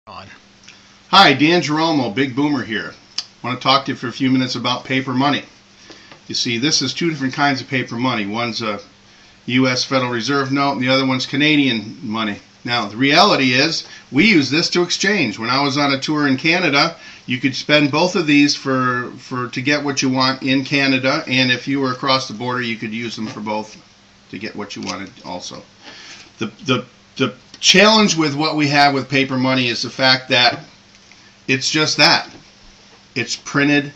on. Hi, Dan Girolmo, Big Boomer here. I want to talk to you for a few minutes about paper money. You see, this is two different kinds of paper money. One's a U.S. Federal Reserve note and the other one's Canadian money. Now, the reality is we use this to exchange. When I was on a tour in Canada, you could spend both of these to get what you want in Canada, and if you were across the border, you could use them for both to get what you wanted also. The challenge with what we have with paper money is the fact that it's just that. It's printed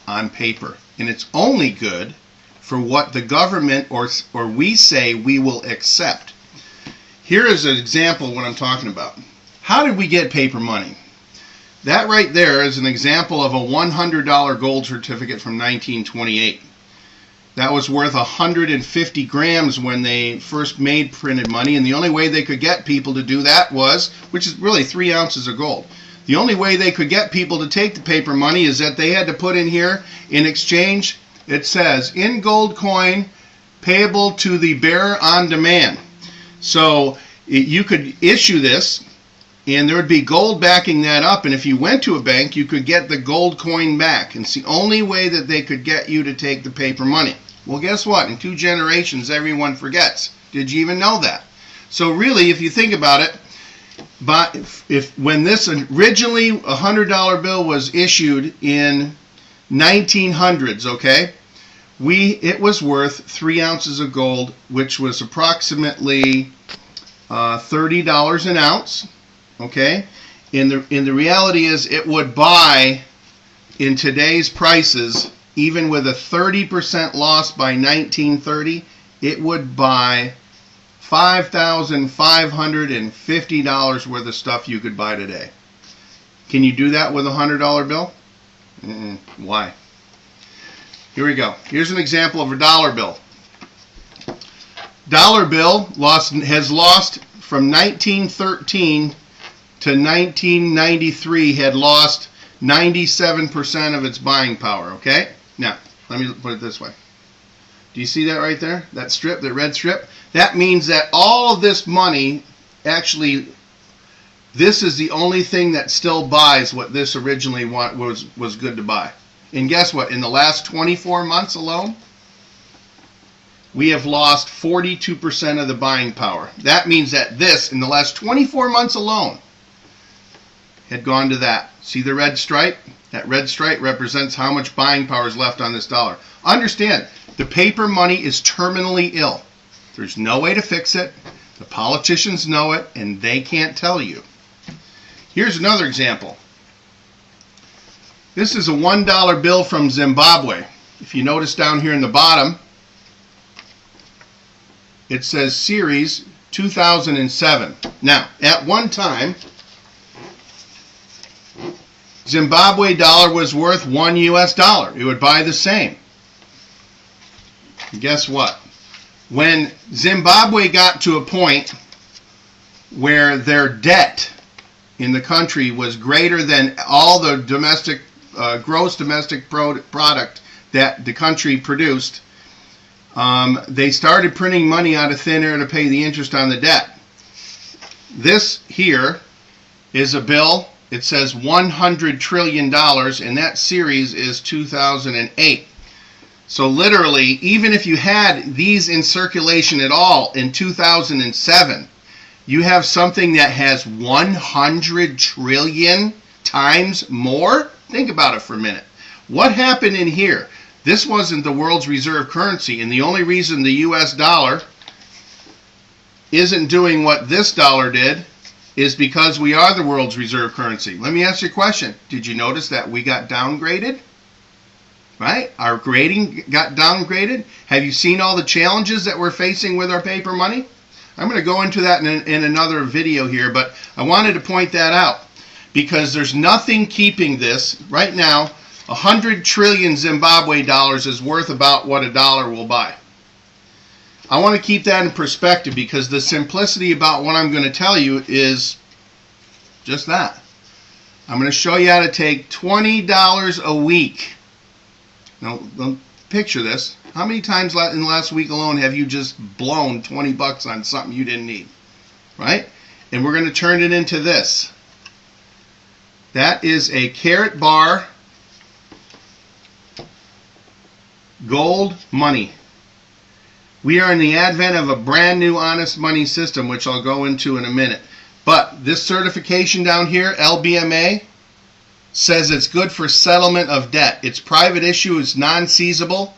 on paper. And it's only good for what the government or we say we will accept. Here is an example of what I'm talking about. How did we get paper money? That right there is an example of a $100 gold certificate from 1928. That was worth 150 grams when they first made printed money, and the only way they could get people to do that was, which is really 3 ounces of gold. The only way they could get people to take the paper money is that they had to put in here, in exchange, it says, in gold coin payable to the bearer on demand. So you could issue this, and there would be gold backing that up, and if you went to a bank, you could get the gold coin back. And it's the only way that they could get you to take the paper money. Well, guess what? In 2 generations, everyone forgets. Did you even know that? So really, if you think about it, but when this originally $100 bill was issued in 1900s, okay, it was worth 3 ounces of gold, which was approximately $30 an ounce. Okay, and the reality is it would buy, in today's prices, even with a 30% loss by 1930, it would buy $5,550 worth of stuff you could buy today. Can you do that with a $100 bill? Why? Here we go. Here's an example of a dollar bill. Dollar bill has lost from 1913 to 1993, had lost 97% of its buying power, okay? Now, let me put it this way. Do you see that right there? That strip, that red strip? That means that all of this money, actually, this is the only thing that still buys what this originally was good to buy. And guess what? In the last 24 months alone, we have lost 42% of the buying power. That means that this, in the last 24 months alone, had gone to that. See the red stripe? That red stripe represents how much buying power is left on this dollar. Understand, the paper money is terminally ill. There's no way to fix it. The politicians know it, and they can't tell you. Here's another example. This is a $1 bill from Zimbabwe. If you notice down here in the bottom, it says Series 2007. Now, at one time, Zimbabwe dollar was worth $1 US. It would buy the same. And guess what? When Zimbabwe got to a point where their debt in the country was greater than all the domestic gross domestic product that the country produced, they started printing money out of thin air to pay the interest on the debt. This here is a bill. It says $100 trillion, and that series is 2008. So literally, even if you had these in circulation at all in 2007, you have something that has 100 trillion times more? Think about it for a minute. What happened in here? This wasn't the world's reserve currency, and the only reason the US dollar isn't doing what this dollar did is because we are the world's reserve currency. Let me ask you a question. Did you notice that we got downgraded? Right? Our grading got downgraded. Have you seen all the challenges that we're facing with our paper money? I'm going to go into that in another video here, but I wanted to point that out because there's nothing keeping this. Right now, 100 trillion Zimbabwe dollars is worth about what a dollar will buy. I want to keep that in perspective because the simplicity about what I'm going to tell you is just that. I'm going to show you how to take $20 a week. Now, picture this. How many times in the last week alone have you just blown 20 bucks on something you didn't need? Right? And we're going to turn it into this. That is a Karatbars gold money. We are in the advent of a brand new honest money system, which I'll go into in a minute. But this certification down here, LBMA, says it's good for settlement of debt. It's private issue, it's non-seizable,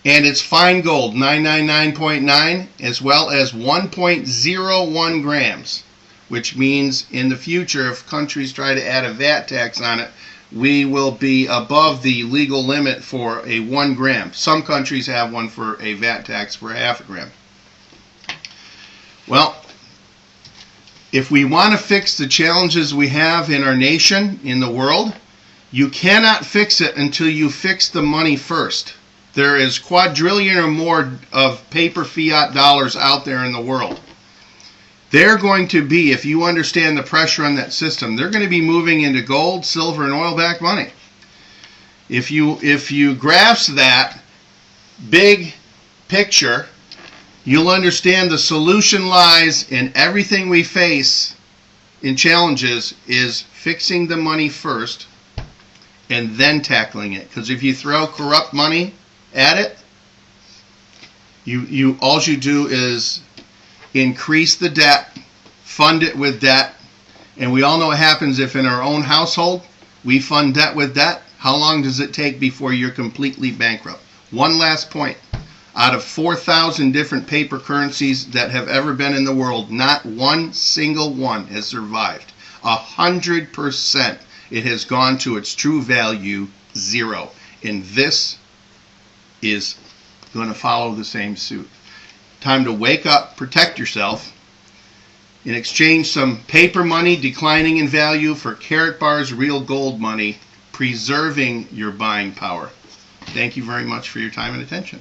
and it's fine gold, 999.9, as well as 1.01 grams, which means in the future, if countries try to add a VAT tax on it, we will be above the legal limit for a 1 gram. Some countries have one for a VAT tax for half a gram. Well, if we want to fix the challenges we have in our nation, in the world, you cannot fix it until you fix the money first. There is quadrillion or more of paper fiat dollars out there in the world. They're going to be, if you understand the pressure on that system, they're going to be moving into gold, silver, and oil-backed money. If you grasp that big picture, you'll understand the solution lies in everything we face in challenges is fixing the money first and then tackling it. Because if you throw corrupt money at it, all you do is increase the debt, fund it with debt, and we all know what happens if in our own household we fund debt with debt. How long does it take before you're completely bankrupt? One last point. Out of 4,000 different paper currencies that have ever been in the world, not one single one has survived. 100% it has gone to its true value, 0. And this is going to follow the same suit. Time to wake up, protect yourself, and exchange some paper money declining in value for Karatbars real gold money, preserving your buying power. Thank you very much for your time and attention.